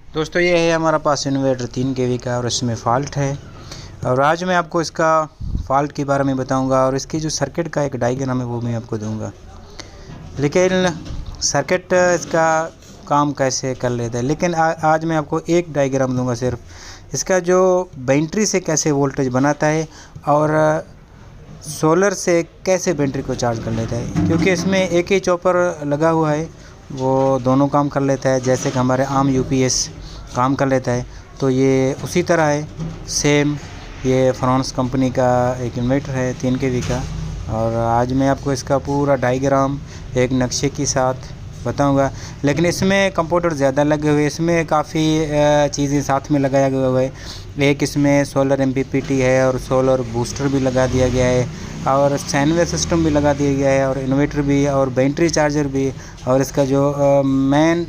दोस्तों ये है हमारा पास इन्वर्टर 3 kV का और इसमें फ़ॉल्ट है और आज मैं आपको इसका फ़ॉल्ट के बारे में बताऊंगा और इसकी जो सर्किट का एक डायग्राम है वो मैं आपको दूंगा। लेकिन सर्किट इसका काम कैसे कर लेता है, लेकिन आज मैं आपको एक डायग्राम दूंगा सिर्फ इसका, जो बैटरी से कैसे वोल्टेज बनाता है और सोलर से कैसे बैटरी को चार्ज कर लेता है। क्योंकि इसमें एक ही चॉपर लगा हुआ है, वो दोनों काम कर लेता है। जैसे कि हमारे आम यूपीएस काम कर लेता है, तो ये उसी तरह है सेम। ये फ्रांस कंपनी का एक इन्वर्टर है 3 kV का और आज मैं आपको इसका पूरा डायग्राम एक नक्शे के साथ बताऊंगा। लेकिन इसमें कंप्यूटर ज़्यादा लगे हुए, इसमें काफ़ी चीज़ें साथ में लगाया गया हुआ है। एक इसमें सोलर MPPT है और सोलर बूस्टर भी लगा दिया गया है और सैनवे सिस्टम भी लगा दिया गया है और इन्वर्टर भी और बैटरी चार्जर भी, और इसका जो मेन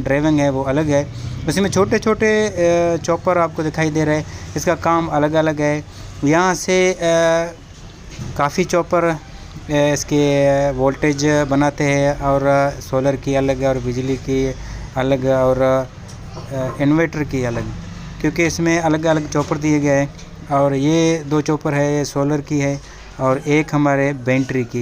ड्राइविंग है वो अलग है। इसमें छोटे छोटे चॉपर आपको दिखाई दे रहे हैं, इसका काम अलग अलग है। यहाँ से काफ़ी चॉपर इसके वोल्टेज बनाते हैं और सोलर की अलग और बिजली की अलग और इन्वर्टर की अलग, क्योंकि इसमें अलग अलग चॉपर दिए गए हैं। और ये 2 चॉपर है, ये सोलर की है और एक हमारे बैटरी की।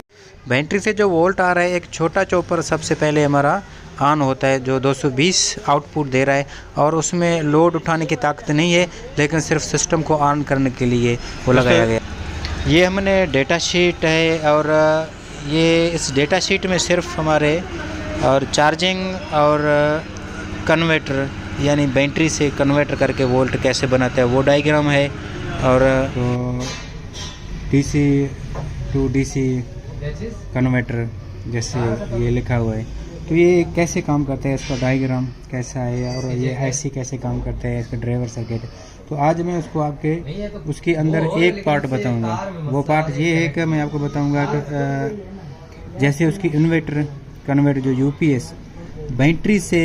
बैटरी से जो वोल्ट आ रहा है, एक छोटा चॉपर सबसे पहले हमारा ऑन होता है जो 220 आउटपुट दे रहा है और उसमें लोड उठाने की ताकत नहीं है, लेकिन सिर्फ सिस्टम को ऑन करने के लिए वो लगाया गया। ये हमने डेटा शीट है और ये इस डेटा शीट में सिर्फ हमारे और चार्जिंग और कन्वर्टर यानी बैटरी से कन्वर्टर करके वोल्ट कैसे बनाता है वो डायग्राम है। और DC to DC कन्वर्टर जैसे ये लिखा हुआ है, तो ये कैसे काम करता है, इसका डायग्राम कैसा है और ये ऐसे कैसे काम करता है इसका ड्राइवर सर्किट। तो आज मैं उसको आपके उसके अंदर एक पार्ट बताऊंगा। वो पार्ट ये है कि मैं आपको बताऊंगा कि जैसे उसकी इन्वर्टर कन्वर्टर जो यूपीएस बैटरी से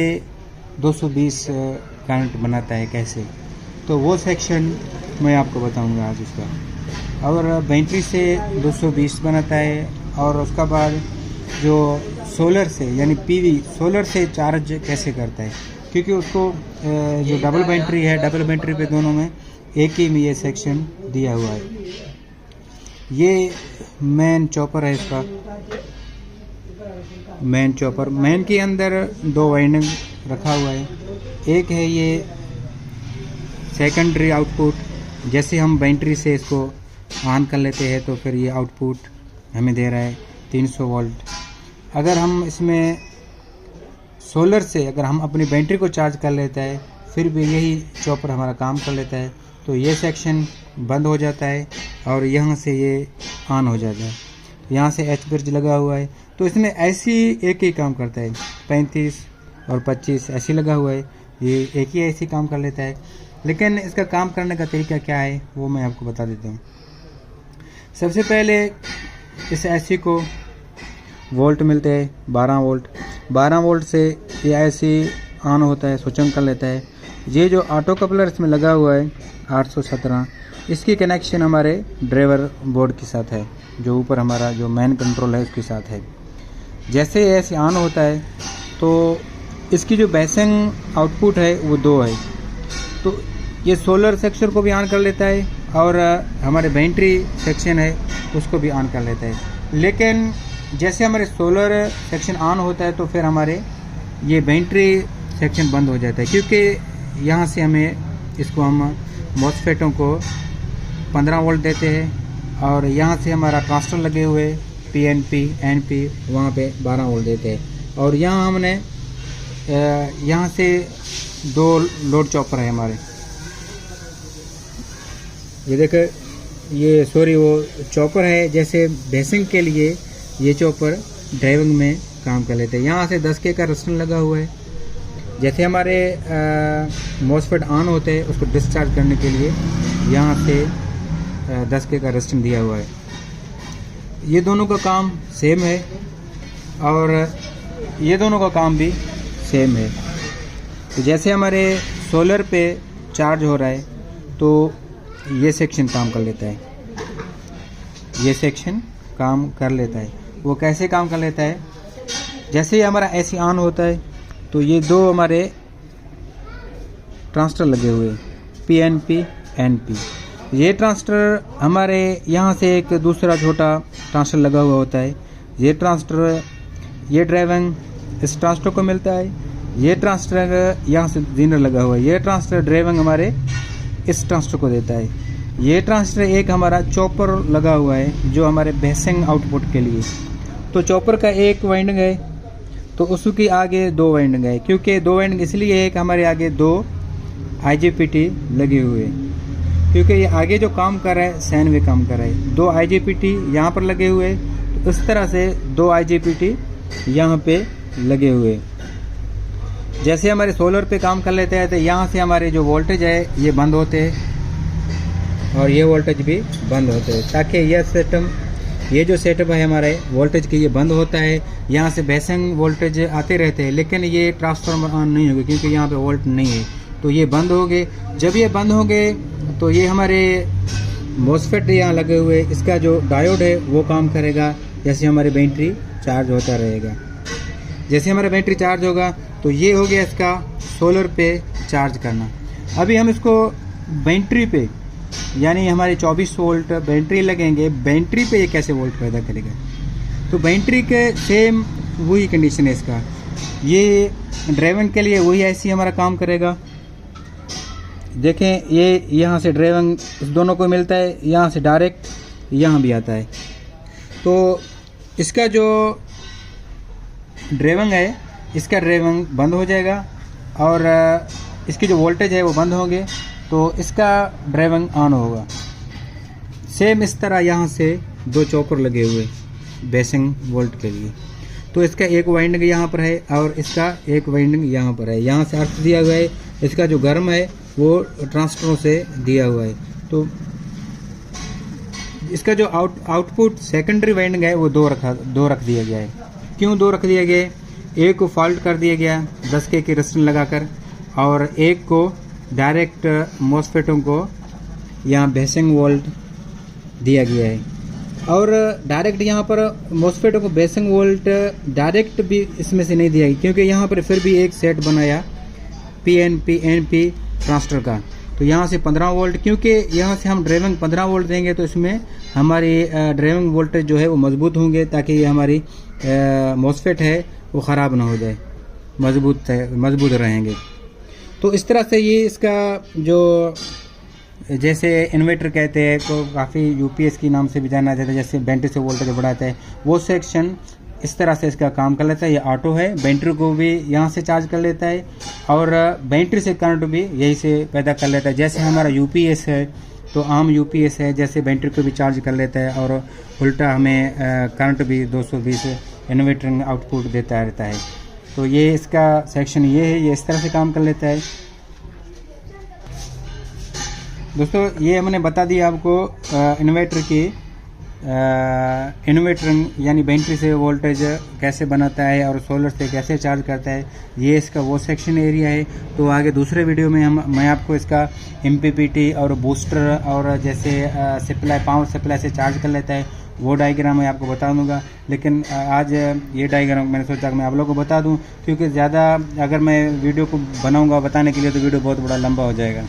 220 करंट बनाता है कैसे, तो वो सेक्शन मैं आपको बताऊंगा आज उसका। और बैटरी से 220 बनाता है और उसका बाद जो सोलर से यानी पीवी सोलर से चार्ज कैसे करता है, क्योंकि उसको जो डबल बैटरी है, डबल बैटरी पे दोनों में एक ही में ये सेक्शन दिया हुआ है। ये मेन चॉपर है, इसका मेन चॉपर। मेन के अंदर 2 वाइंडिंग रखा हुआ है। एक है ये सेकेंडरी आउटपुट, जैसे हम बैटरी से इसको ऑन कर लेते हैं तो फिर ये आउटपुट हमें दे रहा है 300 वोल्ट। अगर हम इसमें सोलर से अगर हम अपनी बैटरी को चार्ज कर लेता है फिर भी यही चॉपर हमारा काम कर लेता है, तो ये सेक्शन बंद हो जाता है और यहाँ से ये ऑन हो जाता है। यहाँ से एच ब्रिज लगा हुआ है, तो इसमें ऐसी एक ही काम करता है। 35 और 25 ऐसे लगा हुआ है, ये एक ही ऐसी काम कर लेता है। लेकिन इसका काम करने का तरीका क्या है वो मैं आपको बता देता हूँ। सबसे पहले इस ऐसी को वोल्ट मिलते हैं 12 वोल्ट। 12 वोल्ट से ये ऐसे ऑन होता है, स्विच ऑन कर लेता है। ये जो ऑटो कपलर इसमें लगा हुआ है 817, इसकी कनेक्शन हमारे ड्राइवर बोर्ड के साथ है, जो ऊपर हमारा जो मेन कंट्रोल है उसके साथ है। जैसे ऐसे ऑन होता है तो इसकी जो बेसिंग आउटपुट है वो 2 है, तो ये सोलर सेक्शन को भी ऑन कर लेता है और हमारे बैटरी सेक्शन है उसको भी ऑन कर लेता है। लेकिन जैसे हमारे सोलर सेक्शन ऑन होता है तो फिर हमारे ये बैटरी सेक्शन बंद हो जाता है, क्योंकि यहाँ से हमें इसको हम मॉसफेटों को 15 वोल्ट देते हैं और यहाँ से हमारा ट्रांजिस्टर लगे हुए PNP NP वहाँ पे 12 वोल्ट देते हैं। और यहाँ हमने यहाँ से 2 लोड चॉपर है हमारे। ये देखो, ये सॉरी वो चॉपर है, जैसे बेसिंग के लिए ये चॉपर ड्राइविंग में काम कर लेते हैं। यहाँ से 10K का रजिस्टर लगा हुआ है। जैसे हमारे मॉसफेट ऑन होते हैं उसको डिस्चार्ज करने के लिए यहाँ से 10K का रजिस्टर दिया हुआ है। ये दोनों का काम सेम है और ये दोनों का काम भी सेम है। तो जैसे हमारे सोलर पे चार्ज हो रहा है तो ये सेक्शन काम कर लेता है, ये सेक्शन काम कर लेता है। वो कैसे काम कर लेता है, जैसे ही हमारा AC ऑन होता है तो ये 2 हमारे ट्रांजिस्टर लगे हुए PNP NP। ये ट्रांजिस्टर हमारे यहाँ से एक दूसरा छोटा ट्रांजिस्टर लगा हुआ होता है। ये ट्रांजिस्टर, ये ड्राइविंग इस ट्रांजिस्टर को मिलता है। ये ट्रांजिस्टर यहाँ से जीनर लगा हुआ है। ये ट्रांजिस्टर ड्राइविंग हमारे इस ट्रांजिस्टर को देता है। ये ट्रांजिस्टर एक हमारा चॉपर लगा हुआ है जो हमारे बेसिंग आउटपुट के लिए। तो चॉपर का एक वाइंडिंग है तो उसके आगे दो वाइंडिंग है, क्योंकि दो वाइंडिंग इसलिए है कि हमारे आगे दो IGBT लगे हुए हैं, क्योंकि ये आगे जो काम कर रहा है साइन वे काम कर रहा है। दो IGBT यहाँ पर लगे हुए, तो इस तरह से दो IGBT यहाँ पे लगे हुए। जैसे हमारे सोलर पे काम कर लेते हैं तो यहाँ से हमारे जो वोल्टेज है ये बंद होते हैं और ये वोल्टेज भी बंद होते हैं, ताकि यह सिस्टम, ये जो सेटअप है हमारे वोल्टेज की, ये बंद होता है। यहाँ से बेसिंग वोल्टेज आते रहते हैं, लेकिन ये ट्रांसफार्मर ऑन नहीं होगा क्योंकि यहाँ पे वोल्ट नहीं है, तो ये बंद हो गए। जब ये बंद होंगे तो ये हमारे मॉसफेट यहाँ लगे हुए, इसका जो डायोड है वो काम करेगा। जैसे हमारी बैटरी चार्ज होता रहेगा, जैसे हमारा बैटरी चार्ज होगा तो ये हो गया इसका सोलर पे चार्ज करना। अभी हम इसको बैटरी पे, यानी हमारे 24 वोल्ट बैटरी लगेंगे, बैटरी पे ये कैसे वोल्ट पैदा करेगा। तो बैटरी के सेम वही कंडीशन है इसका। ये ड्राइविंग के लिए वही ऐसी हमारा काम करेगा। देखें, ये यहाँ से ड्राइविंग इस दोनों को मिलता है, यहाँ से डायरेक्ट यहाँ भी आता है। तो इसका जो ड्राइविंग है, इसका ड्राइविंग बंद हो जाएगा और इसकी जो वोल्टेज है वो बंद होंगे, तो इसका ड्राइविंग ऑन होगा। सेम इस तरह यहाँ से दो चॉपर लगे हुए बेसिंग वोल्ट के लिए। तो इसका एक वाइंडिंग यहाँ पर है और इसका एक वाइंडिंग यहाँ पर है। यहाँ से अर्थ दिया हुआ है, इसका जो गर्म है वो ट्रांजिस्टरों से दिया हुआ है। तो इसका जो आउटपुट सेकेंडरी वाइंडिंग है वो दो रख दिया गया है। क्यों दो रख दिया गया? एक को फॉल्ट कर दिया गया 10K की रेजिस्टेंस लगाकर, और एक को डायरेक्ट मॉसफेटों को यहाँ बेसिंग वोल्ट दिया गया है। और डायरेक्ट यहाँ पर मॉसफेटों को बेसिंग वोल्ट डायरेक्ट भी इसमें से नहीं दिया गया, क्योंकि यहाँ पर फिर भी एक सेट बनाया PNP NP ट्रांजिस्टर का। तो यहाँ से 15 वोल्ट, क्योंकि यहाँ से हम ड्राइविंग 15 वोल्ट देंगे तो इसमें हमारी ड्राइविंग वोल्टेज जो है वो मजबूत होंगे, ताकि ये हमारी मॉसफेट है वो ख़राब ना हो जाए, मजबूत रहेंगे। तो इस तरह से ये इसका जो, जैसे इन्वर्टर कहते हैं तो काफ़ी UPS के नाम से भी जाना जाता है, जैसे बैटरी से वोल्टेज बढ़ाता है, वो सेक्शन इस तरह से इसका काम कर लेता है। ये ऑटो है, बैटरी को भी यहाँ से चार्ज कर लेता है और बैटरी से करंट भी यही से पैदा कर लेता है। जैसे हमारा UPS है तो आम UPS है, जैसे बैटरी को भी चार्ज कर लेता है और उल्टा हमें करंट भी 220 इन्वर्टर आउटपुट देता रहता है। तो ये इसका सेक्शन ये है, ये इस तरह से काम कर लेता है। दोस्तों, ये हमने बता दिया आपको इन्वर्टर की इन्वर्टर यानी बैटरी से वोल्टेज कैसे बनाता है और सोलर से कैसे चार्ज करता है। ये इसका वो सेक्शन एरिया है। तो आगे दूसरे वीडियो में मैं आपको इसका MPPT और बूस्टर और जैसे सप्लाई, पावर सप्लाई से चार्ज कर लेता है वो डायग्राम मैं आपको बता दूंगा। लेकिन आज ये डायग्राम मैंने सोचा कि मैं आप लोगों को बता दूं, क्योंकि ज़्यादा अगर मैं वीडियो को बनाऊंगा बताने के लिए तो वीडियो बहुत बड़ा लंबा हो जाएगा।